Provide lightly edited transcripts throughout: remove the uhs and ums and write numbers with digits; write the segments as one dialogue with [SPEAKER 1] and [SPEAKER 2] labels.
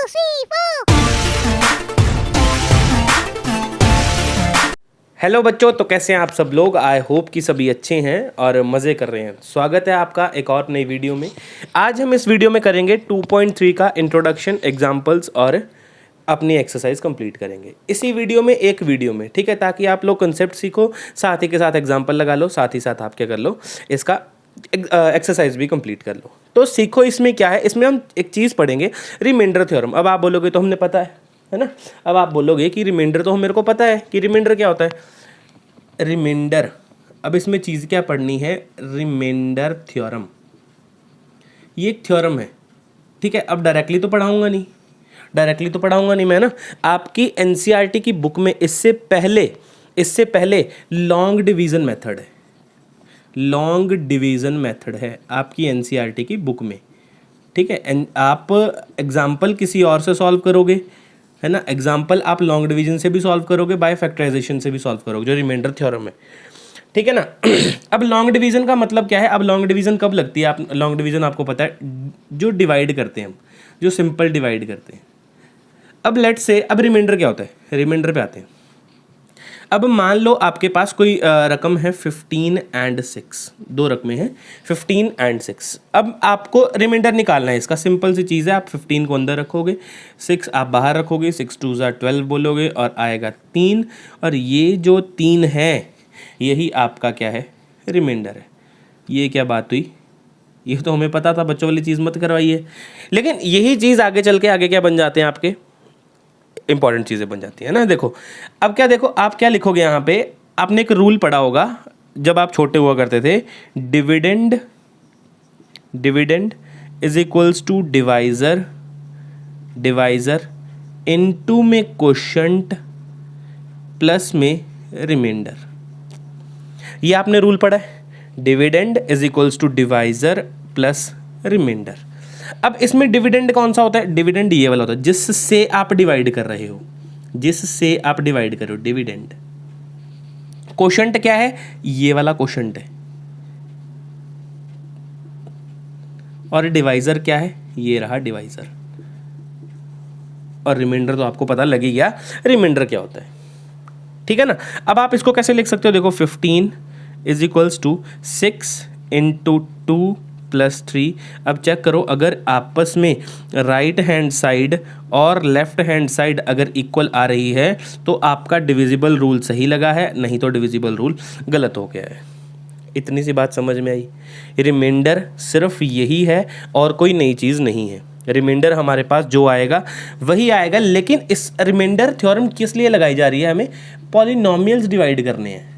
[SPEAKER 1] three, four.
[SPEAKER 2] Hello बच्चों, तो कैसे हैं आप सब लोग। आई होप कि सभी अच्छे हैं और मज़े कर रहे हैं। स्वागत है आपका एक और नई वीडियो में। आज हम इस वीडियो में करेंगे 2.3 का इंट्रोडक्शन, एग्जाम्पल्स और अपनी एक्सरसाइज कंप्लीट करेंगे इसी वीडियो में, एक वीडियो में, ठीक है, ताकि आप लोग कंसेप्ट सीखो, साथ ही के साथ एग्जाम्पल लगा लो, साथ ही साथ आप क्या कर लो, इसका एक्सरसाइज भी कंप्लीट कर लो। तो सीखो इसमें क्या है, इसमें हम एक चीज़ पढ़ेंगे, रिमाइंडर थ्योरम। अब आप बोलोगे तो हमने पता है ना। अब आप बोलोगे कि रिमाइंडर तो मेरे को पता है कि रिमाइंडर क्या होता है। रिमाइंडर, अब इसमें चीज़ क्या पढ़नी है, रिमाइंडर थ्योरम। ये एक थ्योरम है, ठीक है। अब डायरेक्टली तो पढ़ाऊंगा नहीं मैं ना। आपकी एनसीईआरटी की बुक में इससे पहले लॉन्ग डिवीज़न मेथड है आपकी एनसीईआरटी की बुक में, ठीक है। आप एग्जाम्पल किसी और से सॉल्व करोगे, है ना। एग्जाम्पल आप लॉन्ग डिवीजन से भी सॉल्व करोगे, बाय फैक्टराइजेशन से भी सॉल्व करोगे, जो रिमाइंडर थ्योरम है, ठीक है ना। अब लॉन्ग डिवीजन का मतलब क्या है, अब लॉन्ग डिवीजन कब लगती है। आप लॉन्ग डिवीजन आपको पता है, जो डिवाइड करते हैं हम, जो सिंपल डिवाइड करते हैं। अब लेट्स से, अब रिमाइंडर क्या होता है, रिमाइंडर पे आते हैं। अब मान लो आपके पास कोई रकम है 15 and 6, दो रकमें हैं 15 and 6। अब आपको रिमाइंडर निकालना है इसका। सिंपल सी चीज़ है, आप 15 को अंदर रखोगे, 6 आप बाहर रखोगे, 6 2 12 बोलोगे और आएगा 3, और ये जो 3 है यही आपका क्या है, रिमाइंडर है। ये क्या बात हुई, ये तो हमें पता था, बच्चों वाली चीज़ मत करवाइए। लेकिन यही चीज़ आगे चल के आगे क्या बन जाते हैं, आपके इंपॉर्टेंट चीज़ें बन जाती है ना। देखो अब क्या, देखो आप क्या लिखोगे यहाँ पे। आपने एक रूल पढ़ा होगा जब आप छोटे हुआ करते थे, dividend is equals to divisor into में क्वोशंट प्लस में रिमाइंडर। ये आपने रूल पढ़ा है, dividend is equals to divisor plus remainder. अब इसमें डिविडेंड कौन सा होता है, डिविडेंड ये वाला होता है जिससे आप डिवाइड कर रहे हो, डिविडेंड। क्वोशंट क्या है, ये वाला क्वोशंट है, और डिवाइजर क्या है, ये रहा डिवाइजर। और रिमाइंडर तो आपको पता लग ही गया रिमाइंडर क्या होता है, ठीक है ना। अब आप इसको कैसे लिख सकते हो, देखो 15 is equals to 6 into 2 plus 3। अब चेक करो, अगर आपस में राइट हैंड साइड और लेफ्ट हैंड साइड अगर इक्वल आ रही है तो आपका डिविजिबल रूल सही लगा है, नहीं तो डिविजिबल रूल गलत हो गया है। इतनी सी बात समझ में आई। रिमाइंडर सिर्फ यही है और कोई नई चीज़ नहीं है। रिमाइंडर हमारे पास जो आएगा वही आएगा, लेकिन इस रिमाइंडर थ्योरम किस लिए लगाई जा रही है, हमें पॉलिनोमियल्स डिवाइड करने हैं।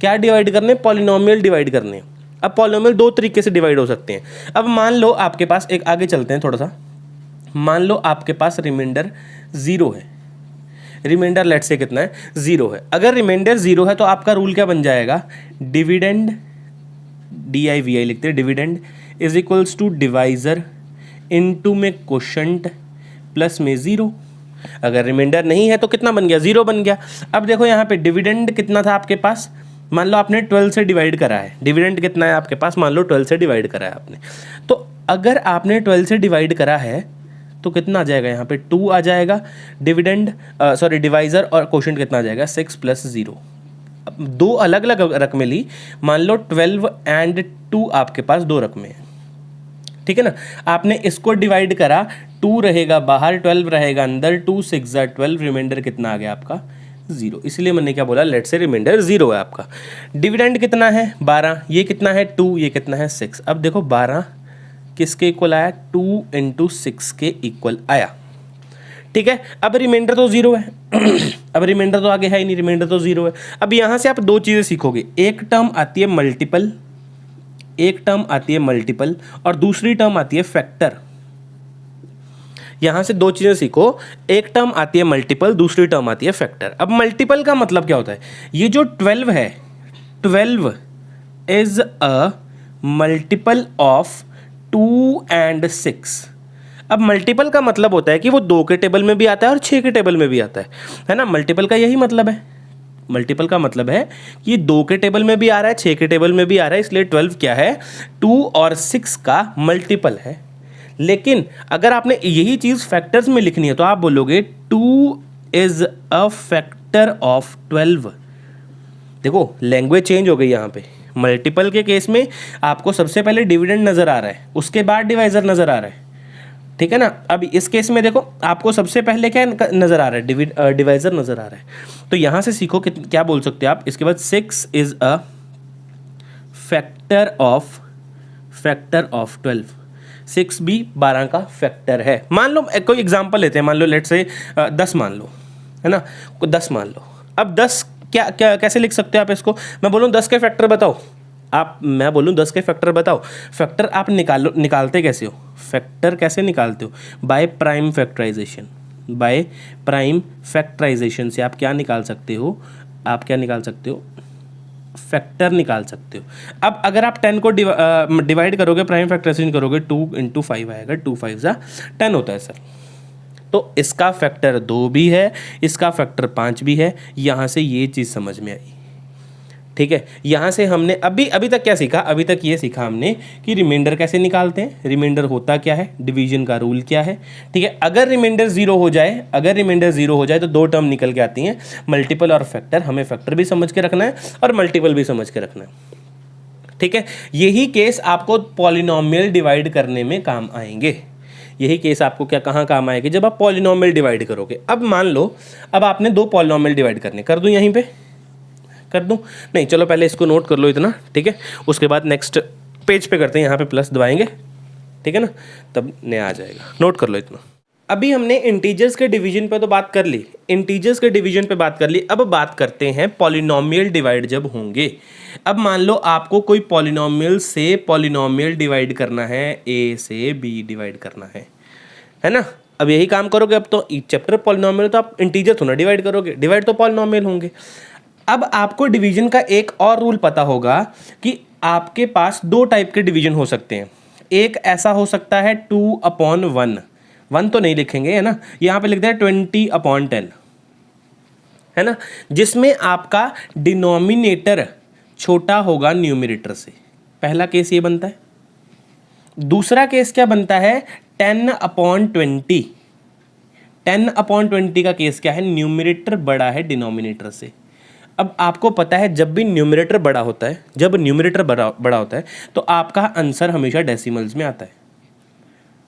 [SPEAKER 2] क्या डिवाइड करने, पॉलिनोमियल डिवाइड करने हैं। अब पॉलिनोमियल दो तरीके से डिवाइड हो सकते हैं। अब मान लो आपके पास एक, आगे चलते हैं थोड़ा सा, मान लो आपके पास रिमाइंडर 0 है। रिमाइंडर लेट से कितना है, 0 है। अगर रिमाइंडर 0 है तो आपका रूल क्या बन जाएगा, डिविडेंड, DIVI लिखते हैं, dividend is equals to divisor into में क्वोशंट प्लस में 0। अगर रिमाइंडर नहीं है तो कितना बन गया, 0 बन गया। अब देखो यहाँ पे डिविडेंड कितना था आपके पास, मान लो आपने 12 से डिवाइड करा है। डिविडेंड कितना है आपके पास, मान लो 12 से डिवाइड करा है आपने। तो अगर आपने 12 से डिवाइड करा है तो कितना आ जाएगा, यहाँ पे 2 आ जाएगा। डिवाइजर और क्वोशंट कितना आ जाएगा, 6 + 0। अब दो अलग अलग रकमें ली, मान लो 12 and 2 आपके पास दो रकमें हैं, ठीक है ना। आपने इसको डिवाइड करा, 2 रहेगा बाहर, 12 रहेगा अंदर, 2 6 12, रिमाइंडर कितना आ गया आपका, 0। इसलिए मैंने क्या बोला, लेट से रिमाइंडर 0 है आपका। डिविडेंड कितना है, 12, ये कितना है 2, ये कितना है 6। अब देखो 12 किसके इक्वल आया, 2 × 6 के इक्वल आया, ठीक है। अब रिमाइंडर तो 0 है। अब रिमाइंडर तो आगे है ही नहीं, रिमाइंडर तो 0 है। अब यहाँ से आप दो चीज़ें सीखोगे, एक टर्म आती है मल्टीपल, और दूसरी टर्म आती है फैक्टर। यहां से दो चीजें सीखो, एक टर्म आती है मल्टीपल, दूसरी टर्म आती है फैक्टर। अब मल्टीपल का मतलब क्या होता है, ये जो 12 है, 12 is a multiple of 2 and 6। अब मल्टीपल का मतलब होता है कि वो 2 के टेबल में भी आता है और 6 के टेबल में भी आता है ना। मल्टीपल का यही मतलब है, मल्टीपल का मतलब है कि 2 के टेबल में भी आ रहा है, 6 के टेबल में भी आ रहा है, इसलिए 12 क्या है, 2 और 6 का मल्टीपल है। लेकिन अगर आपने यही चीज़ फैक्टर्स में लिखनी है तो आप बोलोगे 2 इज अ फैक्टर ऑफ 12। देखो लैंग्वेज चेंज हो गई यहाँ पे। मल्टीपल के केस में आपको सबसे पहले डिविडेंड नज़र आ रहा है, उसके बाद डिवाइज़र नज़र आ रहा है, ठीक है ना। अब इस केस में देखो आपको सबसे पहले क्या नज़र आ रहा है, डिवाइज़र नज़र आ रहा है। तो यहाँ से सीखो क्या बोल सकते हो आप इसके बाद 6 इज़ अ फैक्टर ऑफ 12। 6 भी 12 का फैक्टर है। मान लो कोई एग्जांपल लेते हैं, मान लो लेट्स से 10 मान लो, है ना, 10 मान लो। अब 10 क्या क्या कैसे लिख सकते हो आप इसको? मैं बोलूँ 10 के फैक्टर बताओ, मैं बोलूँ 10 के फैक्टर बताओ। फैक्टर आप निकालते कैसे हो? फैक्टर कैसे निकालते हो? By prime factorization. By prime factorization से आप क्या निकाल सकते हो? फैक्टर निकाल सकते हो। अब अगर आप 10 को डिवाइड करोगे, प्राइम फैक्टराइजेशन करोगे, 2 × 5 आएगा, 2 5 जा 10 होता है सर। तो इसका फैक्टर 2 भी है, इसका फैक्टर 5 भी है। यहाँ से ये चीज़ समझ में आई, ठीक है। यहाँ से हमने अभी तक क्या सीखा? अभी तक ये सीखा हमने कि रिमाइंडर कैसे निकालते हैं, रिमाइंडर होता क्या है, डिवीजन का रूल क्या है, ठीक है। अगर रिमाइंडर ज़ीरो हो जाए तो 2 टर्म निकल के आती हैं, मल्टीपल और फैक्टर। हमें फैक्टर भी समझ के रखना है और मल्टीपल भी समझ के रखना है, ठीक है। यही केस आपको पॉलिनोमियल डिवाइड करने में काम आएंगे। यही केस आपको कहाँ काम आएगी? जब आप पॉलिनोमियल डिवाइड करोगे। अब मान लो अब आपने 2 पॉलिनोमियल डिवाइड करने, कर दूं यहीं पे? कर दूं? नहीं, चलो पहले इसको नोट कर लो इतना, ठीक है। उसके बाद नेक्स्ट पेज पे करते हैं, यहाँ पे प्लस दबाएंगे, ठीक है ना, तब नया आ जाएगा। नोट कर लो इतना। अभी हमने इंटीजर्स के डिवीजन पे तो बात कर ली, अब बात करते हैं पॉलिनोमियल डिवाइड जब होंगे। अब मान लो आपको कोई पॉलिनोमियल से पॉलिनोमियल डिवाइड करना है, ए से बी डिवाइड करना है ना। अब यही काम करोगे। अब तो चैप्टर पॉलिनोमियल, तो आप इंटीजर थोड़ा डिवाइड करोगे, डिवाइड तो पॉलिनोमियल होंगे। अब आपको डिवीजन का एक और रूल पता होगा कि आपके पास 2 टाइप के डिवीजन हो सकते हैं। एक ऐसा हो सकता है 2/1, 1 तो नहीं लिखेंगे, है ना, यहाँ पे लिखते हैं 20/10, है ना, जिसमें आपका डिनोमिनेटर छोटा होगा न्यूमरेटर से। पहला केस ये बनता है। दूसरा केस क्या बनता है? 10/20। 10/20 का केस क्या है? न्यूमरेटर बड़ा है डिनोमिनेटर से। अब आपको पता है जब भी न्यूमरेटर बड़ा होता है, तो आपका आंसर हमेशा डेसिमल्स में आता है।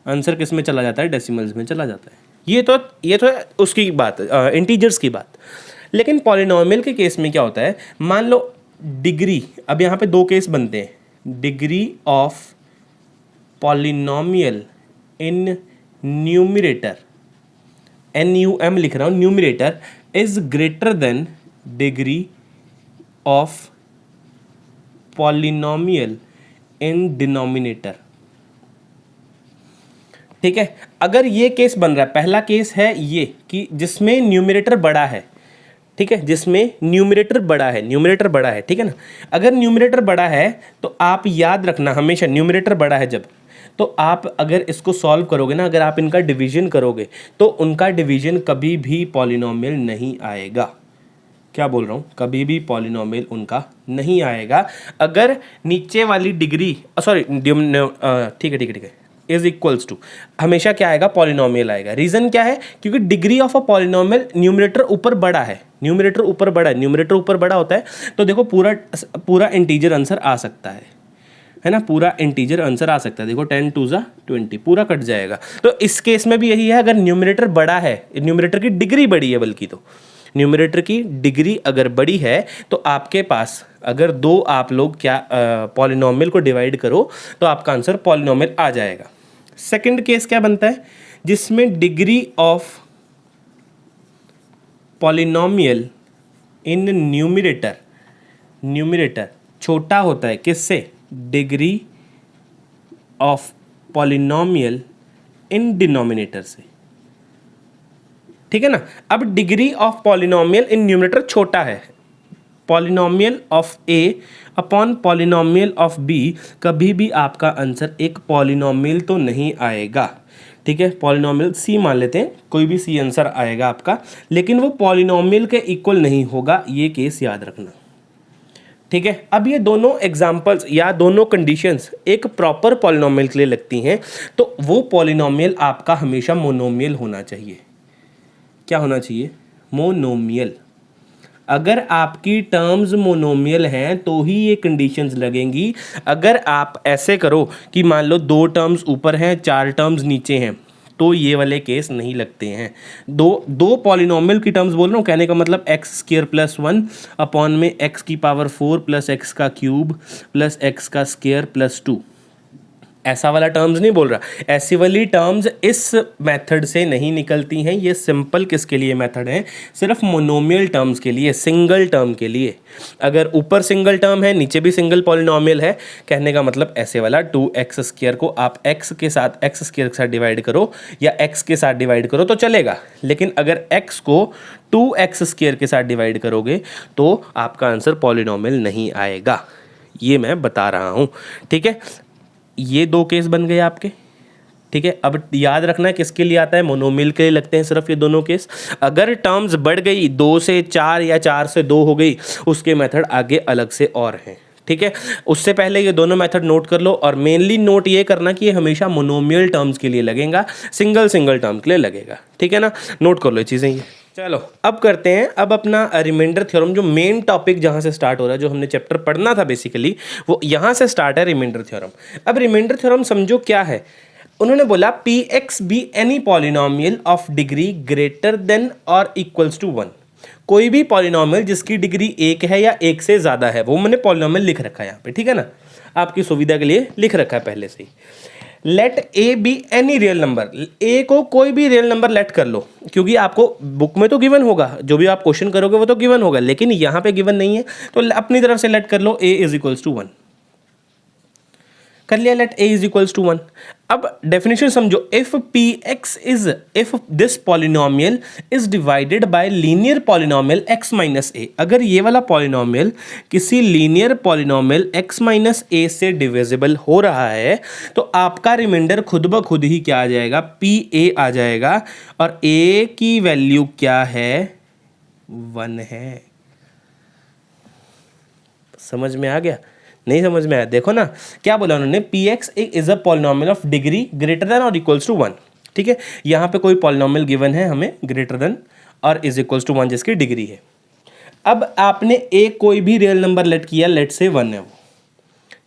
[SPEAKER 2] आंसर किस में चला जाता है? डेसिमल्स में चला जाता है। ये तो उसकी बात, इंटीजर्स की बात। लेकिन पॉलिनोमियल के केस में क्या होता है? मान लो डिग्री, अब यहाँ पे 2 केस बनते हैं। Degree of polynomial in numerator, NUM लिख रहा हूँ, numerator is greater than degree of polynomial in denominator, ठीक है। अगर ये केस बन रहा है, पहला केस है ये कि जिसमें न्यूमरेटर बड़ा है, ठीक है, जिसमें न्यूमरेटर बड़ा है, ठीक है ना। अगर न्यूमरेटर बड़ा है तो आप याद रखना हमेशा, न्यूमरेटर बड़ा है जब, तो आप अगर इसको सॉल्व करोगे ना, अगर आप इनका डिवीजन करोगे तो उनका डिवीजन कभी भी पॉलिनोमियल नहीं आएगा। क्या बोल रहा हूँ? कभी भी पॉलिनोमियल उनका नहीं आएगा। अगर नीचे वाली डिग्री, ठीक है, इज इक्वल्स टू, हमेशा क्या आएगा? पॉलिनोमियल आएगा। रीज़न क्या है? क्योंकि degree of a polynomial, numerator ऊपर बड़ा है, न्यूमरेटर ऊपर बड़ा होता है, तो देखो पूरा इंटीजर आंसर आ सकता है ना, पूरा इंटीजर आंसर आ सकता है। देखो 10 2 = 20 पूरा कट जाएगा। तो इस केस में भी यही है, अगर न्यूमरेटर बड़ा है, न्यूमरेटर की डिग्री बड़ी है, बल्कि तो न्यूमरेटर की डिग्री अगर बड़ी है तो आपके पास अगर 2 आप लोग क्या पॉलिनोमियल को डिवाइड करो तो आपका आंसर पॉलिनोमियल आ जाएगा। सेकंड केस क्या बनता है? जिसमें degree of polynomial in numerator छोटा होता है, किससे? Degree of polynomial in denominator से, ठीक है ना। अब degree of polynomial in numerator छोटा है, polynomial of A upon polynomial of B, कभी भी आपका आंसर एक पॉलिनोमियल तो नहीं आएगा, ठीक है। पॉलिनोमियल सी मान लेते हैं, कोई भी सी आंसर आएगा आपका, लेकिन वो पॉलिनोमियल के इक्वल नहीं होगा, ये केस याद रखना। ठीक है। अब ये दोनों एग्जाम्पल्स या दोनों कंडीशंस एक प्रॉपर पॉलिनोमियल के लिए लगती हैं, तो वो पॉलिनोमियल आपका हमेशा मोनोमियल होना चाहिए। क्या होना चाहिए? मोनोमियल। अगर आपकी टर्म्स मोनोमियल हैं तो ही ये कंडीशंस लगेंगी। अगर आप ऐसे करो कि मान लो 2 टर्म्स ऊपर हैं 4 टर्म्स नीचे हैं, तो ये वाले केस नहीं लगते हैं। दो पॉलिनोमियल की टर्म्स बोल रहा हूँ, कहने का मतलब एक्स स्क्वायर प्लस 1 अपॉन में एक्स की पावर 4 प्लस एक्स का क्यूब प्लस एक्स का स्क्वायर प्लस 2, ऐसा वाला टर्म्स नहीं बोल रहा। ऐसी वाली टर्म्स इस मेथड से नहीं निकलती हैं। ये सिंपल किसके लिए मेथड है? सिर्फ मोनोमियल टर्म्स के लिए, सिंगल टर्म के लिए। अगर ऊपर सिंगल टर्म है नीचे भी सिंगल पॉलिनोमियल है, कहने का मतलब ऐसे वाला 2x स्क्वायर को आप x के साथ x स्क्वायर के साथ डिवाइड करो या x के साथ डिवाइड करो तो चलेगा, लेकिन अगर x को 2x स्क्वायर के साथ डिवाइड करोगे तो आपका आंसर पॉलिनोमियल नहीं आएगा। ये मैं बता रहा हूँ, ठीक है। ये 2 केस बन गए आपके, ठीक है। अब याद रखना है किसके लिए आता है? मोनोमियल के लिए लगते हैं सिर्फ ये दोनों केस। अगर टर्म्स बढ़ गई 2 से 4 या 4 से 2 हो गई, उसके मेथड आगे अलग से और हैं, ठीक है। उससे पहले ये दोनों मेथड नोट कर लो, और मेनली नोट ये करना कि ये हमेशा मोनोमियल टर्म्स के लिए लगेगा, सिंगल टर्म के लिए लगेगा, ठीक है ना। नोट कर लो ये चीज़ें। ये चलो अब करते हैं अब अपना रिमाइंडर थ्योरम, जो मेन टॉपिक जहाँ से स्टार्ट हो रहा है, जो हमने चैप्टर पढ़ना था बेसिकली, वो यहाँ से स्टार्ट है, रिमाइंडर थ्योरम। अब रिमाइंडर थ्योरम समझो क्या है। उन्होंने बोला P x be any polynomial of degree greater than और इक्वल्स टू 1। कोई भी पॉलिनोमियल जिसकी डिग्री 1 है या 1 से ज़्यादा है, वो मैंने पॉलिनोमियल लिख रखा है यहाँ पे, ठीक है ना, आपकी सुविधा के लिए लिख रखा है पहले से ही। Let a be any real number, a को कोई भी रियल नंबर लेट कर लो, क्योंकि आपको बुक में तो गिवन होगा, जो भी आप क्वेश्चन करोगे वो तो गिवन होगा, लेकिन यहाँ पे गिवन नहीं है, तो अपनी तरफ से लेट कर लो ए इज इक्वल्स टू 1। कर लिया, let a is equals to 1। अब डेफिनेशन समझो, if p x is, if this polynomial is divided by linear polynomial x minus a. अगर ये वाला पॉलिनोमियल किसी linear polynomial x minus a से divisible हो रहा है, तो आपका रिमाइंडर खुद ब खुद ही क्या आ जाएगा? पी ए आ जाएगा, और ए की वैल्यू क्या है? 1 है। समझ में आ गया? नहीं समझ में आया? देखो ना क्या बोला उन्होंने, P x is a polynomial of degree greater than और इक्वल्स टू 1, ठीक है। यहाँ पे कोई पॉलिनोमियल गिवन है हमें ग्रेटर देन और इज इक्वल्स टू 1 जिसकी डिग्री है। अब आपने ए कोई भी रियल नंबर लेट किया, लेट से 1 है वो,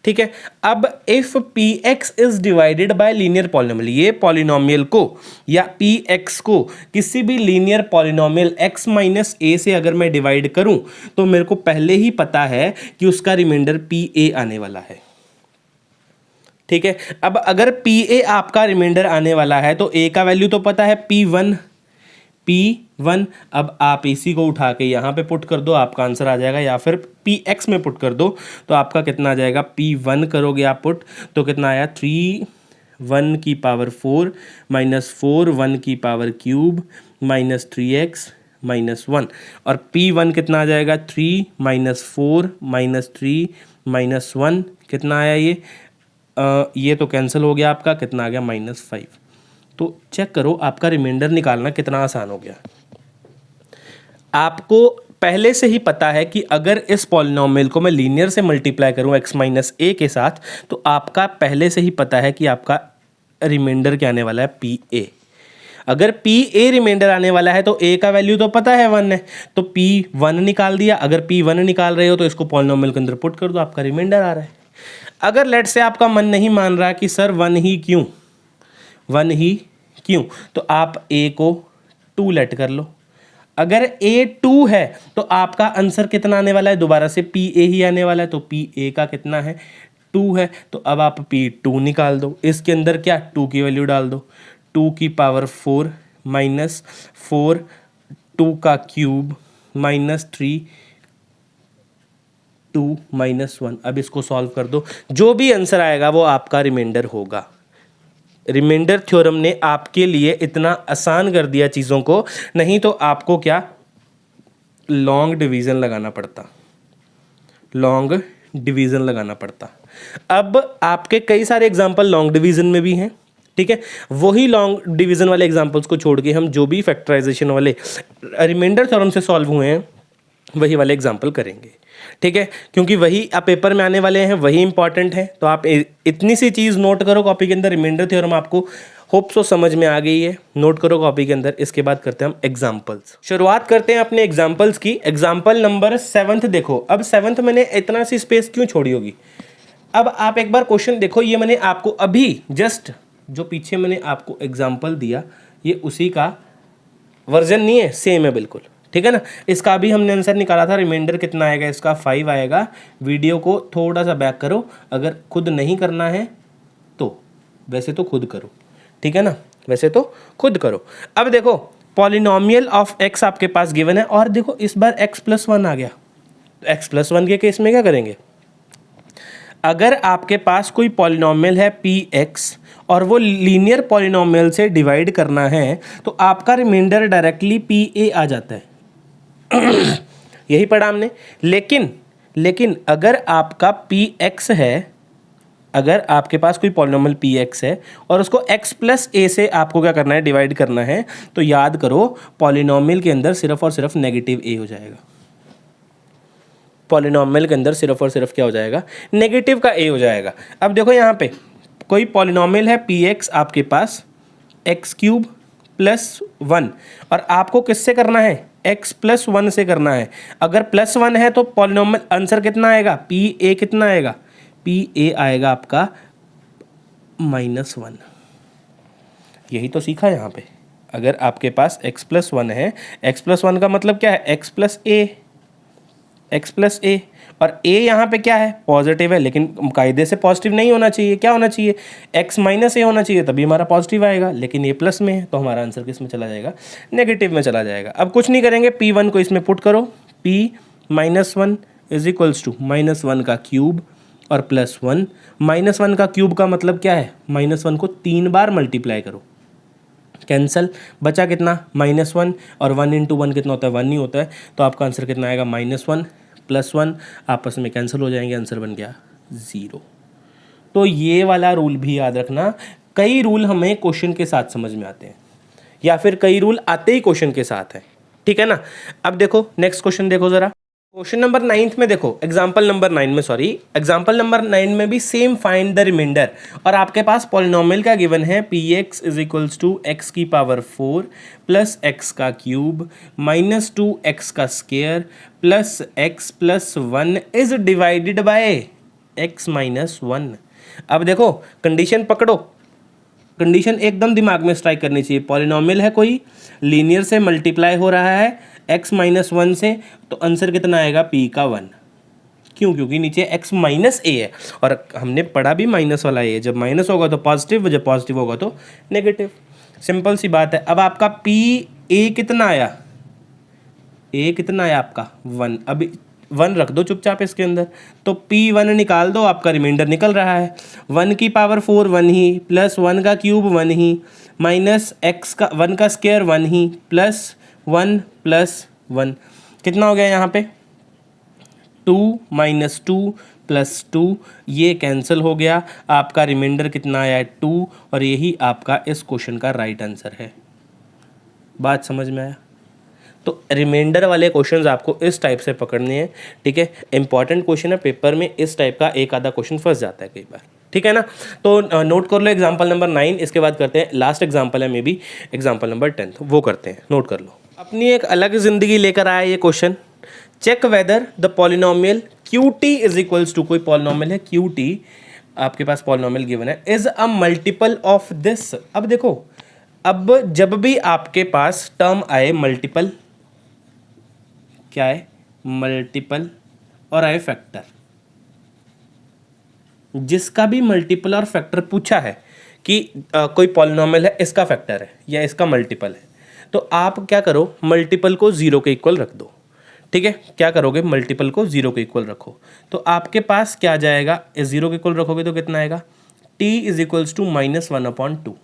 [SPEAKER 2] ठीक है। अब if p x is divided by linear polynomial, ये पॉलिनोमियल को या पी एक्स को किसी भी linear polynomial x minus a से अगर मैं डिवाइड करूं, तो मेरे को पहले ही पता है कि उसका रिमाइंडर पी ए आने वाला है, ठीक है। अब अगर पी ए आपका रिमाइंडर आने वाला है, तो ए का वैल्यू तो पता है P1। अब आप इसी को उठा के यहाँ पे पुट कर दो, आपका आंसर आ जाएगा, या फिर Px में पुट कर दो तो आपका कितना आ जाएगा? P1 करोगे आप पुट तो कितना आया? 3 1 की पावर 4 माइनस 4 1 की power cube minus 3x minus 1, और P1 कितना आ जाएगा? 3 माइनस 4 माइनस 3 माइनस 1, कितना आया ये तो कैंसिल हो गया आपका, कितना आ गया? -5। तो चेक करो आपका रिमाइंडर निकालना कितना आसान हो गया। आपको पहले से ही पता है कि अगर इस पॉलिनोमियल को मैं लीनियर से मल्टीप्लाई करूं एक्स माइनस ए के साथ, तो आपका पहले से ही पता है कि आपका रिमाइंडर क्या आने वाला है? P A. अगर पी ए रिमाइंडर आने वाला है तो ए का वैल्यू तो पता है 1 है, तो P1 निकाल दिया। अगर P1 निकाल रहे हो तो इसको पॉलिनोमियल के अंदर पुट कर दो, आपका रिमाइंडर आ रहा है। अगर लेट से आपका मन नहीं मान रहा कि सर 1 ही क्यों, तो आप a को 2 लेट कर लो। अगर a 2 है तो आपका आंसर कितना आने वाला है? दोबारा से पी ए ही आने वाला है, तो पी ए का कितना है? 2 है, तो अब आप P2 निकाल दो। इसके अंदर क्या? 2 की वैल्यू डाल दो, 2 की पावर 4 माइनस 4 2 का क्यूब माइनस 3 2 माइनस 1। अब इसको सॉल्व कर दो, जो भी आंसर आएगा वो आपका रिमाइंडर होगा। रिमाइंडर थ्योरम ने आपके लिए इतना आसान कर दिया चीज़ों को, नहीं तो आपको क्या लॉन्ग डिवीज़न लगाना पड़ता। अब आपके कई सारे एग्जाम्पल लॉन्ग डिवीज़न में भी हैं, ठीक है। वही लॉन्ग डिवीज़न वाले एग्जाम्पल्स को छोड़ के हम जो भी फैक्टराइजेशन वाले रिमाइंडर थ्योरम से सॉल्व हुए हैं वही वाले एग्जाम्पल करेंगे। ठीक है, क्योंकि वही आप पेपर में आने वाले हैं, वही इंपॉर्टेंट है। तो आप इतनी सी चीज़ नोट करो कॉपी के अंदर, रिमाइंडर थ्योरम आपको होप सो समझ में आ गई है, नोट करो कॉपी के अंदर। इसके बाद करते हैं हम एग्जाम्पल्स। शुरुआत करते हैं अपने एग्जाम्पल्स की। एग्जाम्पल नंबर 7 देखो। अब 7 मैंने इतना सी स्पेस क्यों छोड़ी होगी, अब आप एक बार क्वेश्चन देखो। ये मैंने आपको अभी जस्ट जो पीछे मैंने आपको एग्जाम्पल दिया, ये उसी का वर्जन नहीं है, सेम है बिल्कुल, ठीक है ना। इसका भी हमने आंसर निकाला था, रिमाइंडर कितना आएगा इसका 5 आएगा। वीडियो को थोड़ा सा बैक करो, अगर खुद नहीं करना है तो, वैसे तो खुद करो, ठीक है ना, वैसे तो खुद करो। अब देखो पॉलिनोमियल ऑफ एक्स आपके पास गिवन है, और देखो इस बार x+1 आ गया। तो x+1 के केस में क्या करेंगे, अगर आपके पास कोई पॉलिनोमियल है px और वो लीनियर पॉलिनोमियल से डिवाइड करना है, तो आपका रिमाइंडर डायरेक्टली pa आ जाता है। यही पढ़ा हमने। लेकिन अगर आपका px है, अगर आपके पास कोई पॉलिनोमियल px है और उसको x+a से आपको क्या करना है, डिवाइड करना है, तो याद करो पॉलिनोमियल के अंदर सिर्फ और सिर्फ नेगेटिव a हो जाएगा। पॉलिनोमियल के अंदर सिर्फ और सिर्फ क्या हो जाएगा, नेगेटिव का a हो जाएगा। अब देखो यहाँ पे कोई पॉलिनोमियल है px आपके पास x³ + 1, और आपको किससे करना है, x+1 से करना है। अगर +1 है तो पॉलिनोमियल आंसर कितना आएगा, pa कितना आएगा, pa आएगा आपका -1। यही तो सीखा यहाँ पे। अगर आपके पास x+1 है, x+1 का मतलब क्या है, x+a, और a यहाँ पे क्या है, पॉजिटिव है, लेकिन कायदे से पॉजिटिव नहीं होना चाहिए। क्या होना चाहिए, x-a होना चाहिए, तभी हमारा पॉजिटिव आएगा। लेकिन ये प्लस में है, तो हमारा आंसर किस में चला जाएगा, नेगेटिव में चला जाएगा। अब कुछ नहीं करेंगे, p1 को इसमें पुट करो, p -1 = -1 का क्यूब और +1। -1 का क्यूब का मतलब क्या है, -1 को 3 बार मल्टीप्लाई करो, कैंसल, बचा कितना, -1, और 1 × 1 कितना होता है, 1 ही होता है। तो आपका आंसर कितना आएगा, -1 + 1 आपस में कैंसिल हो जाएंगे, आंसर बन गया 0। तो ये वाला रूल भी याद रखना। कई रूल हमें क्वेश्चन के साथ समझ में आते हैं, या फिर कई रूल आते ही क्वेश्चन के साथ हैं, ठीक है ना। अब देखो नेक्स्ट क्वेश्चन देखो जरा। क्वेश्चन नंबर 9 में देखो, एग्जाम्पल नंबर 9 में, सॉरी, एग्जाम्पल नंबर 9 में भी सेम फाइंड द रिमाइंडर, और आपके पास पॉलिनोमियल का गिवन है px = x⁴ + x³ -2x² + x+1 is divided bye x-1। अब देखो कंडीशन पकड़ो, कंडीशन एकदम दिमाग में स्ट्राइक करनी चाहिए। पॉलिनोमियल है कोई, लीनियर से मल्टीप्लाई हो रहा है x-1 से, तो आंसर कितना आएगा, p का 1। क्यों, क्योंकि नीचे x-a है, और हमने पढ़ा भी माइनस वाला a, जब माइनस होगा तो पॉजिटिव, जब पॉजिटिव होगा तो नेगेटिव, सिंपल सी बात है। अब आपका pa कितना आया, a कितना आया आपका 1, अभी 1 रख दो चुपचाप इसके अंदर, तो p1 निकाल दो, आपका रिमाइंडर निकल रहा है। 1 की पावर 4 1 ही, +1 का क्यूब 1 ही, -x का 1 का स्क्वायर 1 ही, +1 + 1 कितना हो गया यहाँ पे, 2 - 2 + 2, ये कैंसिल हो गया। आपका रिमाइंडर कितना आया है, 2, और यही आपका इस क्वेश्चन का राइट आंसर है। बात समझ में आया। तो रिमाइंडर वाले क्वेश्चंस आपको इस टाइप से पकड़ने हैं, ठीक है। इंपॉर्टेंट क्वेश्चन है, पेपर में इस टाइप का एक आधा क्वेश्चन फंस जाता है कई बार, ठीक है ना। तो नोट कर लो एग्जांपल नंबर 9। इसके बाद करते हैं लास्ट एग्जांपल है, मे बी एग्जांपल नंबर 10, वो करते हैं, नोट कर लो। अपनी एक अलग ज़िंदगी लेकर आया ये question. Check whether the polynomial QT = कोई पॉलिनोमियल है QT, आपके पास पॉलिनोमियल गिवन है, is a multiple of this. अब देखो, अब जब भी आपके पास टर्म आए मल्टीपल, क्या है, मल्टीपल, और आए फैक्टर, जिसका भी मल्टीपल और फैक्टर पूछा है कि कोई पॉलिनोमियल है, इसका फैक्टर है या इसका मल्टीपल है, तो आप क्या करो, मल्टीपल को 0 के इक्वल रख दो, ठीक है। क्या करोगे, मल्टीपल को 0 के इक्वल रखो, तो आपके पास क्या आ जाएगा, 0 के इक्वल रखोगे तो कितना आएगा, t = -1/2।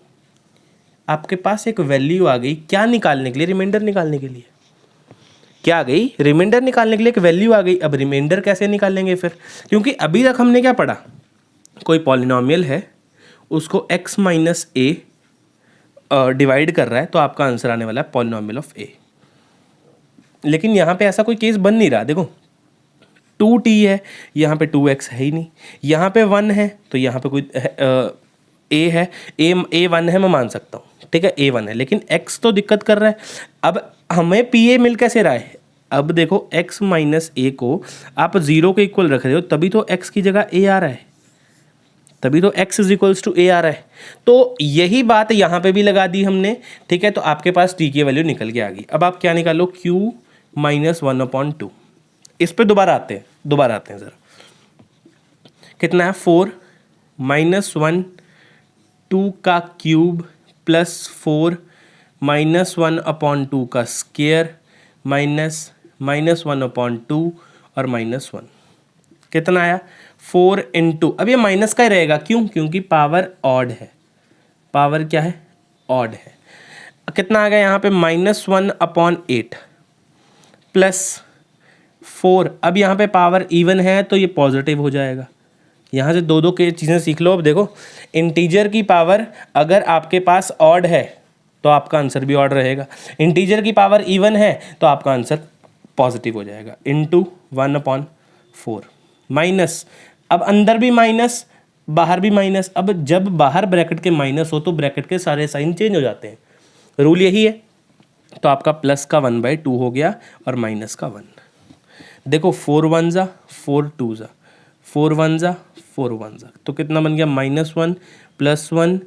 [SPEAKER 2] आपके पास एक वैल्यू आ गई, क्या निकालने के लिए, रिमाइंडर निकालने के लिए। क्या आ गई, रिमाइंडर निकालने के लिए एक वैल्यू आ गई। अब रिमाइंडर कैसे निकालेंगे फिर, क्योंकि अभी तक हमने क्या पढ़ा, कोई पॉलिनोमियल है, उसको x-a डिवाइड कर रहा है, तो आपका आंसर आने वाला है पॉलिनोमियल ऑफ a। लेकिन यहाँ पे ऐसा कोई केस बन नहीं रहा। देखो 2t है, यहाँ पे 2x है ही नहीं, यहाँ पे 1 है तो यहाँ पे कोई a है, a 1 है मैं मान सकता हूँ, ठीक है, a 1 है, लेकिन x तो दिक्कत कर रहा है। अब हमें pa मिल कैसे रहा है? अब देखो x माइनस a को आप 0 के इक्वल रख रहे हो, तभी तो x की जगह a आ रहा है, तभी तो x is equals to a आ रहा है। तो यही बात यहाँ पे भी लगा दी हमने, ठीक है, तो आपके पास t की वैल्यू निकल के आ गई। अब आप क्या निकालो, q माइनस 1/2। इस पे दोबारा आते हैं ज़रा, कितना है 4 माइनस 1 2 का क्यूब प्लस 4 माइनस 1/2 का स्क्वायर माइनस 1/2 और -1, कितना आया 4 इंटू, अब ये माइनस का ही रहेगा, क्यों? क्योंकि पावर ऑड है, पावर क्या है, ऑड है। कितना आ गया यहाँ पे -1/8 प्लस 4, अब यहाँ पे पावर इवन है तो ये पॉजिटिव हो जाएगा। यहाँ से दो के चीज़ें सीख लो। अब देखो इंटीजर की पावर अगर आपके पास ऑड है तो आपका आंसर भी ऑड रहेगा, इंटीजर की पावर इवन है तो आपका आंसर पॉजिटिव हो जाएगा, इंटू 1/4 माइनस, अब अंदर भी माइनस बाहर भी माइनस। अब जब बाहर ब्रैकेट के माइनस हो तो ब्रैकेट के सारे साइन चेंज हो जाते हैं, रूल यही है। तो आपका प्लस का 1/2 हो गया और माइनस का 1। देखो 4 1 जा 4 2 जा 4 1 जा 4 1 जा, तो कितना बन गया -1 +1,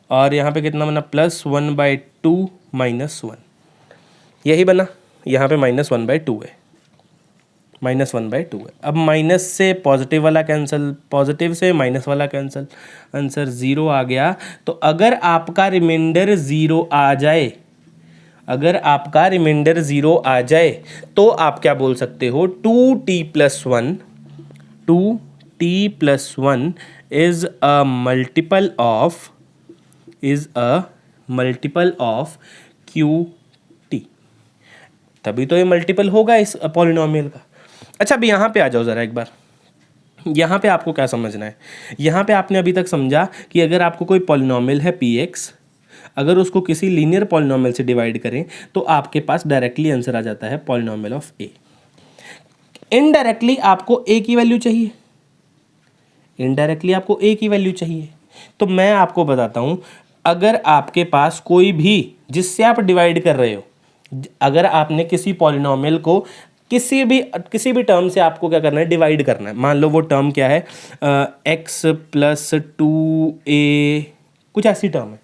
[SPEAKER 2] और यहाँ पे कितना बना +1/2 -1, यही बना। यहाँ पे -1/2 है, -1/2 है। अब माइनस से पॉजिटिव वाला कैंसिल, पॉजिटिव से माइनस वाला कैंसिल, आंसर 0 आ गया। तो अगर आपका रिमाइंडर 0 आ जाए, अगर आपका रिमाइंडर 0 आ जाए तो आप क्या बोल सकते हो, 2t + 1 is a multiple of QT, तभी तो ये मल्टीपल होगा इस पॉलिनोमियल का। अच्छा अब यहाँ पे आ जाओ ज़रा एक बार, यहाँ पे आपको क्या समझना है। यहाँ पे आपने अभी तक समझा कि अगर आपको कोई पॉलिनोमियल है px, अगर उसको किसी लीनियर पॉलिनोमियल से डिवाइड करें तो आपके पास डायरेक्टली आंसर आ जाता है पॉलिनोमियल ऑफ a। इनडायरेक्टली आपको a की वैल्यू चाहिए, इनडायरेक्टली आपको a की वैल्यू चाहिए, तो मैं आपको बताता हूं, अगर आपके पास कोई भी जिससे आप डिवाइड कर रहे हो, अगर आपने किसी पॉलिनोमियल को किसी भी टर्म से आपको क्या करना है, डिवाइड करना है। मान लो वो टर्म क्या है, x + 2a, कुछ ऐसी टर्म है,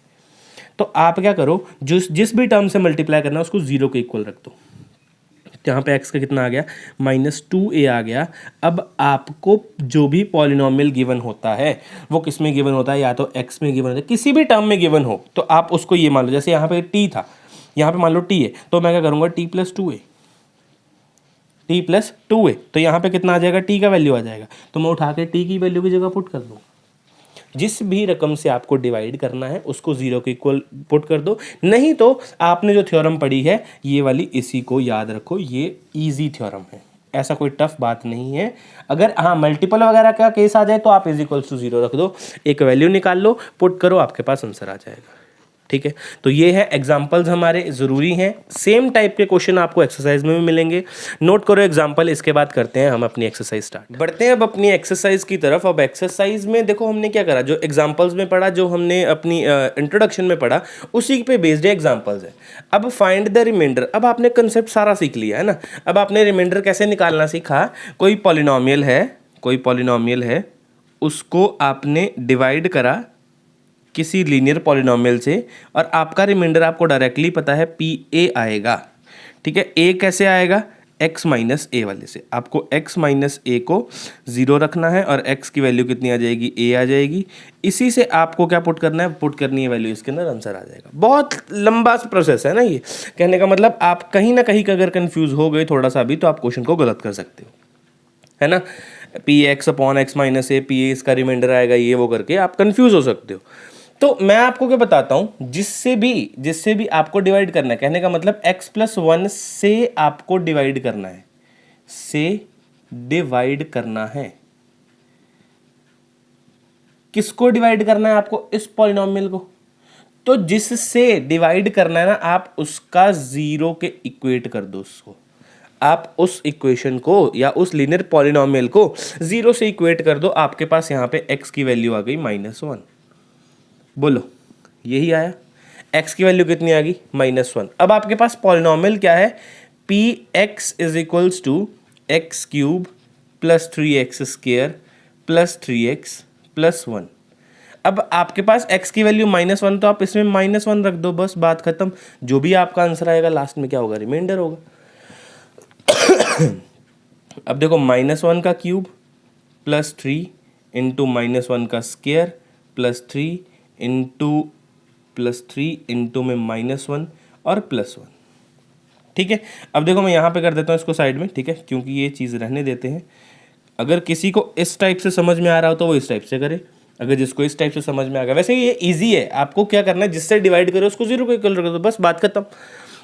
[SPEAKER 2] तो आप क्या करो, जिस भी टर्म से मल्टीप्लाई करना है उसको 0 के इक्वल रख दो। यहाँ पे x का कितना आ गया, -2a आ गया। अब आपको जो भी पॉलिनोमियल गिवन होता है वो किस में गिवन होता है, या तो x में गिवन होता है, किसी भी टर्म में गिवन हो, तो आप उसको ये मान लो, जैसे यहाँ पे t था, यहाँ पे मान लो t है, तो मैं क्या करूँगा, t + 2a, तो यहाँ पे कितना आ जाएगा, t का वैल्यू आ जाएगा, तो मैं उठा के t की वैल्यू की जगह पुट कर दूँ। जिस भी रकम से आपको डिवाइड करना है उसको 0 के इक्वल पुट कर दो। नहीं तो आपने जो थ्योरम पढ़ी है ये वाली, इसी को याद रखो, ये इजी थ्योरम है, ऐसा कोई टफ बात नहीं है। अगर हाँ मल्टीपल वगैरह का केस आ जाए तो आप = 0 रख दो, एक वैल्यू निकाल लो, पुट करो, आपके पास आंसर आ जाएगा। ठीक है, तो ये है एग्जाम्पल्स हमारे ज़रूरी हैं। सेम टाइप के क्वेश्चन आपको एक्सरसाइज में भी मिलेंगे, नोट करो एग्जाम्पल। इसके बाद करते हैं हम अपनी एक्सरसाइज स्टार्ट, बढ़ते हैं अब अपनी एक्सरसाइज की तरफ। अब एक्सरसाइज में देखो हमने क्या करा, जो एग्जाम्पल्स में पढ़ा, जो हमने अपनी इंट्रोडक्शन में पढ़ा, उसी पे बेस्ड एग्जाम्पल्स है। अब फाइंड द रिमाइंडर, अब आपने कंसेप्ट सारा सीख लिया है ना। अब आपने रिमाइंडर कैसे निकालना सीखा, कोई पॉलिनोमियल है, उसको आपने डिवाइड करा किसी लीनियर पॉलिनोमियल से, और आपका रिमाइंडर आपको डायरेक्टली पता है PA आएगा। ठीक है, A कैसे आएगा, x - a वाले से। आपको x - a को 0 रखना है और x की वैल्यू कितनी आ जाएगी, a आ जाएगी। इसी से आपको क्या पुट करना है, पुट करनी है वैल्यू, इसके अंदर आंसर आ जाएगा। बहुत लंबा प्रोसेस है ना ये, कहने का मतलब आप कहीं ना कहीं अगर कंफ्यूज हो गए थोड़ा सा भी, तो आप क्वेश्चन को गलत कर सकते हो, है ना। px / x - a, PA इसका रिमाइंडर आएगा, ये वो करके आप कंफ्यूज हो सकते हो। तो मैं आपको क्या बताता हूं, जिससे भी आपको डिवाइड करना है, कहने का मतलब x + 1 से आपको डिवाइड करना है, किसको डिवाइड करना है आपको, इस पॉलिनोमियल को। तो जिससे डिवाइड करना है ना, आप उसका 0 के इक्वेट कर दो उसको। आप उस इक्वेशन को या उस लीनियर पॉलिनोमियल को 0 से इक्वेट कर दो, आपके पास यहाँ पे x की वैल्यू आ गई -1। बोलो यही आया, x की वैल्यू कितनी आ गई -1। अब आपके पास पॉलिनोमियल क्या है, P x is equals to X cube plus 3x square plus 3x plus 1। अब आपके पास x की वैल्यू -1, तो आप इसमें -1 रख दो, बस बात खत्म। जो भी आपका आंसर आएगा लास्ट में क्या होगा, रिमाइंडर होगा। अब देखो -1 का क्यूब प्लस 3 इंटू -1 का स्क्वायर प्लस 3 इंटू में -1 और प्लस 1। ठीक है, अब देखो मैं यहाँ पे कर देता हूँ इसको साइड में, ठीक है, क्योंकि ये चीज़ रहने देते हैं। अगर किसी को इस टाइप से समझ में आ रहा हो तो वो इस टाइप से करे, अगर जिसको इस टाइप से समझ में आ गया। वैसे ये इजी है, आपको क्या करना है, जिससे डिवाइड करो उसको 0 को इक्वल रख दो, बस बात खत्म।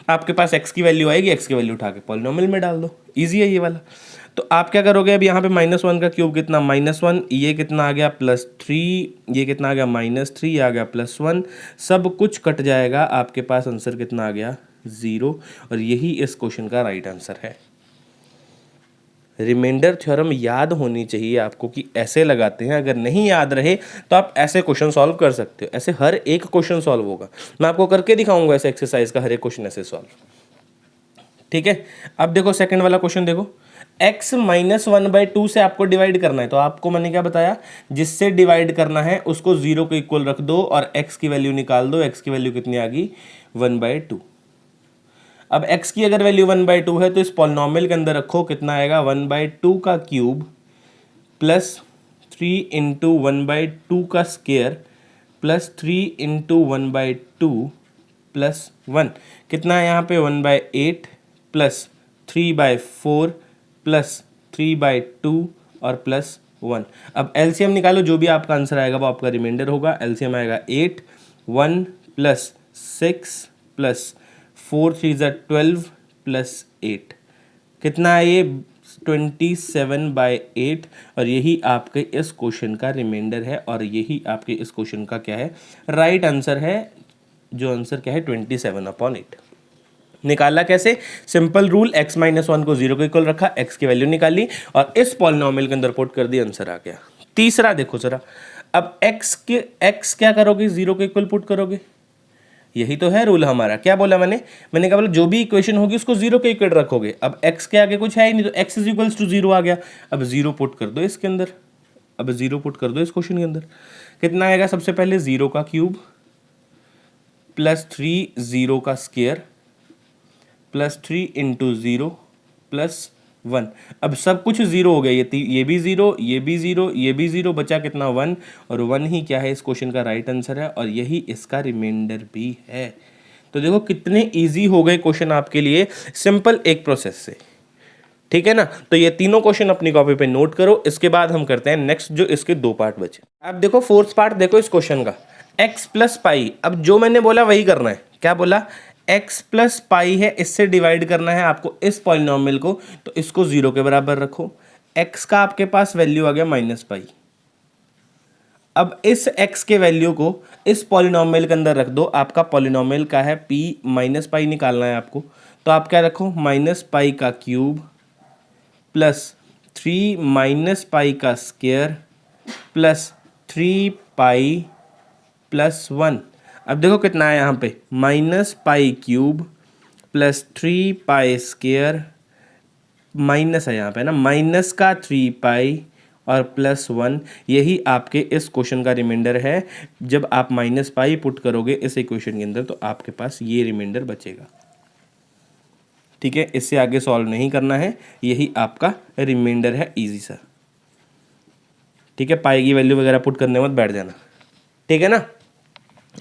[SPEAKER 2] आपके पास x की वैल्यू आएगी, x की वैल्यू उठा के पॉलिनोमियल में डाल दो, इजी है ये वाला। तो आप क्या करोगे, अब यहाँ पे -1 का क्यूब कितना -1, ये कितना आ गया +3, ये कितना आ गया -3, ये आ गया +1, सब कुछ कट जाएगा, आपके पास आंसर कितना आ गया 0। और यही इस क्वेश्चन का राइट आंसर है। रिमाइंडर थ्योरम याद होनी चाहिए आपको कि ऐसे लगाते हैं, अगर नहीं याद रहे तो आप ऐसे क्वेश्चन सॉल्व कर सकते हो। ऐसे हर एक क्वेश्चन सॉल्व होगा, मैं आपको करके दिखाऊंगा ऐसे एक्सरसाइज का हर एक क्वेश्चन ऐसे सॉल्व। ठीक है, अब देखो सेकंड वाला क्वेश्चन देखो, x -1/2 से आपको डिवाइड करना है। तो आपको मैंने क्या बताया, जिससे डिवाइड करना है उसको 0 के इक्वल रख दो और x की वैल्यू निकाल दो। x की वैल्यू कितनी आ गई 1/2। अब x की अगर वैल्यू 1/2 है तो इस पॉलिनोमियल के अंदर रखो, कितना आएगा 1/2 का क्यूब प्लस 3 इंटू 1/2 का स्क्वायर प्लस 3 इंटू 1/2 प्लस 1। कितना है यहाँ पे 1/8 प्लस 3/4 प्लस 3/2 और प्लस 1। अब एलसीएम निकालो, जो भी आपका आंसर आएगा वो आपका रिमाइंडर होगा। एलसीएम आएगा 8, 1 प्लस 6 प्लस 4 3 ज़ा 12 प्लस 8, कितना है ये 27/8। और यही आपके इस क्वेश्चन का रिमाइंडर है और यही आपके इस क्वेश्चन का क्या है, राइट आंसर है। जो आंसर क्या है 27/8। निकाला कैसे, सिंपल रूल, x -1 को 0 के इक्वल रखा, x की वैल्यू निकाली और इस पॉलिनोमियल के अंदर पुट कर दी, आंसर आ गया। तीसरा देखो जरा, अब x क्या करोगे, 0 के इक्वल पुट करोगे, यही तो है रूल हमारा। क्या बोला मैंने कहा बोला जो भी इक्वेशन होगी उसको 0 के इक्वल रखोगे। अब x के आगे कुछ है ही नहीं, तो x इज इक्वल्स टू 0 आ गया। अब 0 पुट कर दो इसके अंदर, अब 0 पुट कर दो इस क्वेश्चन के अंदर, कितना आएगा, सबसे पहले 0 का क्यूब प्लस 3 0 का स्क्वायर प्लस 3 इंटू 0 प्लस 1। अब सब कुछ 0 हो गया, ये भी 0, ये भी 0, ये भी 0, बचा कितना 1। और 1 ही क्या है इस क्वेश्चन का राइट आंसर है और यही इसका रिमाइंडर भी है। तो देखो कितने इजी हो गए क्वेश्चन आपके लिए, सिंपल एक प्रोसेस से। ठीक है ना, तो ये तीनों क्वेश्चन अपनी कॉपी पे नोट करो। इसके बाद हम करते हैं नेक्स्ट, जो इसके 2 पार्ट बचे। अब देखो फोर्थ पार्ट देखो इस क्वेश्चन का, x प्लस पाई। अब जो मैंने बोला वही करना है, क्या बोला, x प्लस पाई है, इससे डिवाइड करना है आपको इस पॉलिनोमियल को, तो इसको 0 के बराबर रखो। x का आपके पास वैल्यू आ गया -पाई। अब इस x के वैल्यू को इस पॉलिनोमियल के अंदर रख दो। आपका पॉलिनोमियल का है p, -पाई निकालना है आपको, तो आप क्या रखो, -पाई का क्यूब प्लस 3 पाई का स्क्वायर प्लस 3 पाई प्लस 1। अब देखो कितना है यहाँ पे, -पाई cube plus 3 pi square, minus है यहाँ पे ना, माइनस का 3 पाई और प्लस 1। यही आपके इस क्वेश्चन का रिमाइंडर है। जब आप -पाई पुट करोगे इस इक्वेशन के अंदर तो आपके पास ये रिमाइंडर बचेगा। ठीक है, इससे आगे सॉल्व नहीं करना है, यही आपका रिमाइंडर है, इजी सा। ठीक है, पाई की वैल्यू वगैरह पुट करने मत बैठ जाना, ठीक है ना।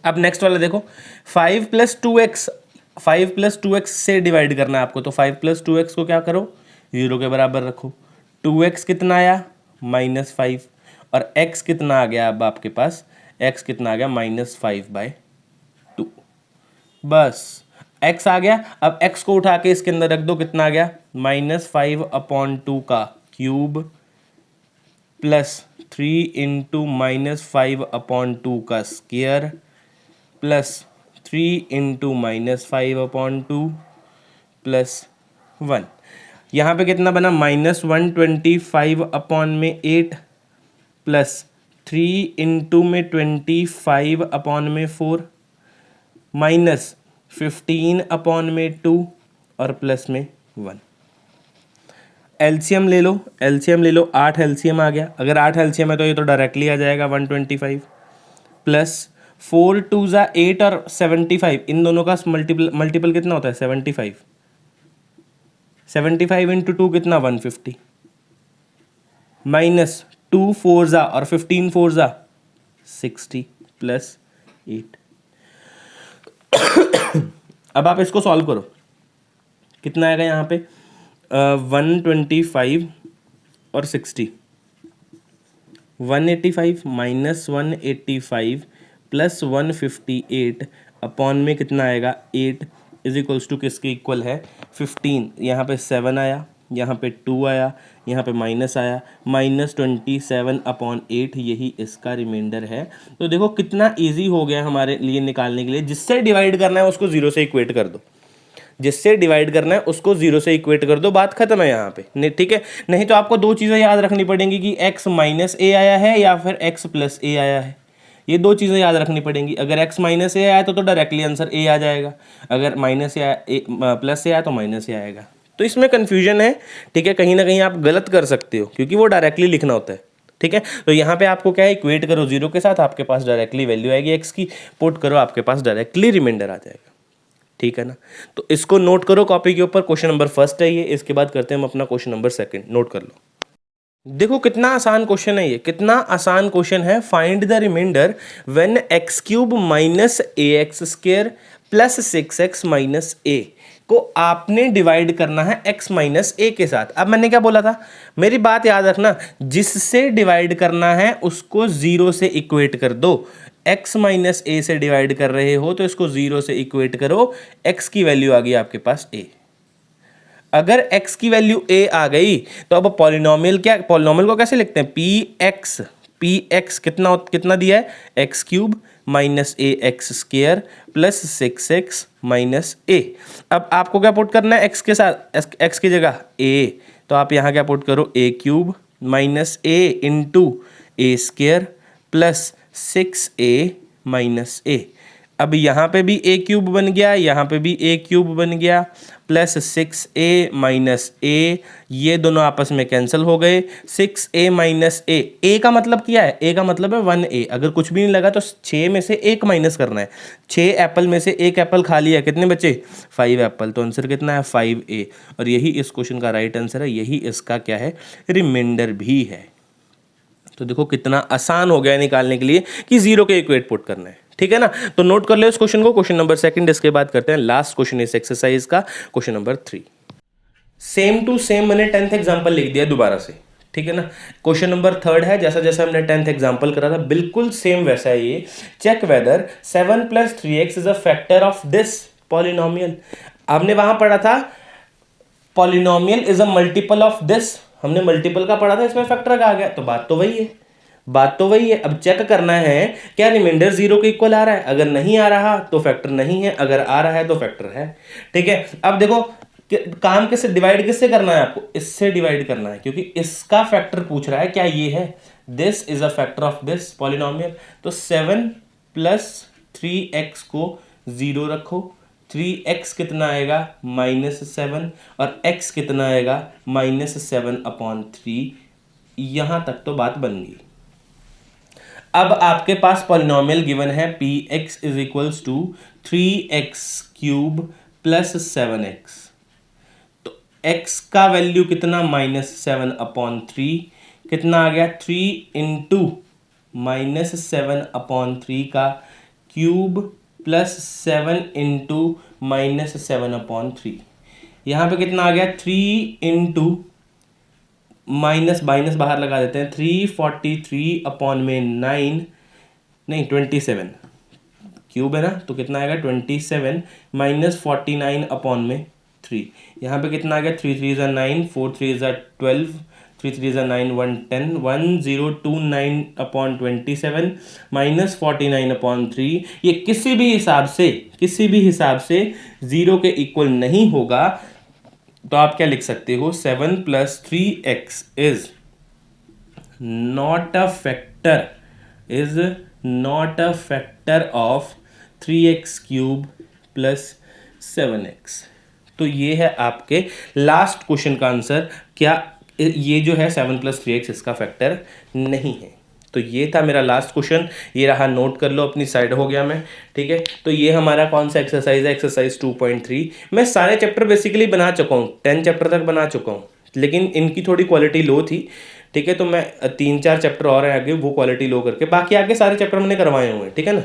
[SPEAKER 2] अब नेक्स्ट वाला देखो, 5 + 2x, 5 + 2x से डिवाइड करना है आपको, तो 5 + 2x को क्या करो, 0 के बराबर रखो। 2x कितना आया -5 और x कितना आ गया, अब आपके पास x कितना आ गया -5/2। बस x आ गया। अब x को उठा के इसके अंदर रख दो, कितना आ गया -5/2 का क्यूब प्लस 3 इंटू -5/2 का स्क्वायर प्लस 3 इंटू -5/2 प्लस 1। यहाँ पे कितना बना -125 अपॉन में 8 प्लस 3 इंटू में 25 अपॉन में 4 माइनस 15 अपॉन में 2 और प्लस में 1। एलसीएम ले लो, 8 एलसीएम आ गया। अगर 8 एलसीएम है तो ये तो डायरेक्टली आ जाएगा 125 प्लस 4 2 ज़ा 8 और 75, इन दोनों का मल्टीपल कितना होता है 75 इंटू 2 कितना 150 माइनस 2 4 ज़ा और 15 4 ज़ा 60 प्लस 8। अब आप इसको सॉल्व करो, कितना आएगा यहाँ पे 125 और 60, 185 माइनस 185 प्लस 158 अपॉन में कितना आएगा 8 इज इक्वल्स टू किसके इक्वल है 15। यहाँ पे 7 आया, यहाँ पे 2 आया, यहाँ पे माइनस आया, -27 अपॉन 8, यही इसका रिमाइंडर है। तो देखो कितना इजी हो गया हमारे लिए निकालने के लिए। जिससे डिवाइड करना है उसको 0 से इक्वेट कर दो, जिससे डिवाइड करना है उसको 0 से इक्वेट कर दो, बात खत्म है यहाँ पे। ठीक है, नहीं तो आपको दो चीज़ें याद रखनी पड़ेंगी कि x माइनस ए आया है या फिर x प्लस ए आया है। ये दो चीज़ें याद रखनी पड़ेंगी। अगर x माइनस ए आया तो डायरेक्टली आंसर ए आ जाएगा, अगर माइनस ए प्लस ए आया तो माइनस ए आएगा। तो इसमें कन्फ्यूजन है, ठीक है, कहीं ना कहीं आप गलत कर सकते हो क्योंकि वो डायरेक्टली लिखना होता है। ठीक है, तो यहाँ पे आपको क्या है इक्वेट करो 0 के साथ, आपके पास डायरेक्टली वैल्यू आएगी x की, पुट करो आपके पास डायरेक्टली रिमाइंडर आ जाएगा। ठीक है ना, तो इसको नोट करो कॉपी के ऊपर। क्वेश्चन नंबर फर्स्ट है ये, इसके बाद करते हैं हम अपना क्वेश्चन नंबर सेकंड। नोट कर लो, देखो कितना आसान क्वेश्चन है ये, कितना आसान क्वेश्चन है। Find the remainder when x cube minus ax square plus 6x minus a को आपने डिवाइड करना है x माइनस a के साथ। अब मैंने क्या बोला था, मेरी बात याद रखना, जिससे डिवाइड करना है उसको 0 से इक्वेट कर दो। x माइनस a से डिवाइड कर रहे हो तो इसको 0 से इक्वेट करो, x की वैल्यू आ गई आपके पास a। अगर x की वैल्यू a आ गई तो अब पॉलिनोमियल को कैसे लिखते हैं, px कितना दिया है x cube minus ax square plus 6x minus a। अब आपको क्या पुट करना है x के साथ, x की जगह a, तो आप यहाँ क्या पुट करो a cube minus a into a square plus 6a minus a। अब यहाँ पे भी a क्यूब बन गया, यहाँ पे भी a क्यूब बन गया, प्लस 6a माइनस a, ये दोनों आपस में कैंसिल हो गए। 6a माइनस a का मतलब क्या है, a का मतलब है 1a। अगर कुछ भी नहीं लगा तो 6 में से 1 माइनस करना है। 6 एप्पल में से 1 एप्पल खा लिया, कितने बचे 5 एप्पल, तो आंसर कितना है 5a। और यही इस क्वेश्चन का राइट आंसर है, यही इसका क्या है रिमाइंडर भी है। तो देखो कितना आसान हो गया निकालने के लिए कि 0 के इक्वेट पुट करना है। ठीक है ना, तो नोट कर ले इस क्वेश्चन को, क्वेश्चन नंबर सेकंड। इसके बाद करते हैं लास्ट क्वेश्चन इस एक्सरसाइज का, question number 3। Same to same मैंने 10th एग्जांपल लिख दिया दोबारा से। ठीक है ना, क्वेश्चन नंबर 3 है, जैसा जैसा हमने 10th एग्जांपल करा था बिल्कुल सेम वैसा है ये। Check whether 7 + 3x is a factor of this polynomial. हमने वहां पढ़ा था polynomial is a multiple of this, हमने मल्टीपल का पढ़ा था, इसमें फैक्टर का आ गया, तो बात तो वही है। अब चेक करना है क्या रिमाइंडर 0 के इक्वल आ रहा है, अगर नहीं आ रहा तो फैक्टर नहीं है, अगर आ रहा है तो फैक्टर है। ठीक है, अब देखो काम किससे डिवाइड किससे करना है, आपको इससे डिवाइड करना है क्योंकि इसका फैक्टर पूछ रहा है। क्या ये है, this is a factor of this polynomial. तो 7 + 3x को 0 रखो, 3x कितना आएगा -7 और x कितना आएगा -7/3। यहां तक तो बात बन गई। अब आपके पास पॉलिनोमियल गिवन है px is equals to 3x³ plus 7x। तो x का वैल्यू कितना -7/3, कितना आ गया 3 इंटू -7/3 का क्यूब प्लस 7 इंटू -7/3। यहाँ पे कितना आ गया 3 इंटू माइनस बाहर लगा देते हैं, 343/9 नहीं 27 क्यूब है ना, तो कितना आएगा 27 -49/3। यहाँ पे कितना आ गया 3 3 = 9, 4 3 = 12, 3 3 = 9, 110, 1029/27 -49/3। ये किसी भी हिसाब से 0 के इक्वल नहीं होगा। तो आप क्या लिख सकते हो, 7 + 3x is not a factor, is not a factor of 3x³ + 7x। तो ये है आपके लास्ट क्वेश्चन का आंसर। क्या ये जो है 7 + 3x इसका फैक्टर नहीं है? तो ये था मेरा लास्ट क्वेश्चन, ये रहा, नोट कर लो अपनी साइड, हो गया मैं, ठीक है। तो ये हमारा कौन सा एक्सरसाइज है, एक्सरसाइज 2.3। मैं सारे चैप्टर बेसिकली बना चुका हूँ, 10 चैप्टर तक बना चुका हूँ, लेकिन इनकी थोड़ी क्वालिटी लो थी, ठीक है। तो मैं 3-4 चैप्टर और हैं आगे, वो क्वालिटी लो करके बाकी आगे सारे चैप्टर मैंने करवाए हुए हैं, ठीक है ना।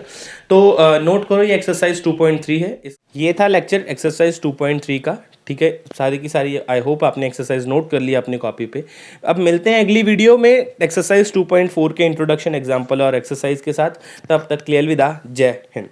[SPEAKER 2] तो नोट करो, ये एक्सरसाइज 2.3 है। ये था लेक्चर एक्सरसाइज 2.3 का, ठीक है। सारी की सारी आई होप आपने एक्सरसाइज नोट कर लिया अपनी कॉपी पे। अब मिलते हैं अगली वीडियो में एक्सरसाइज 2.4 के इंट्रोडक्शन, एग्जाम्पल और एक्सरसाइज के साथ। तब तक के लिए अलविदा, जय हिंद।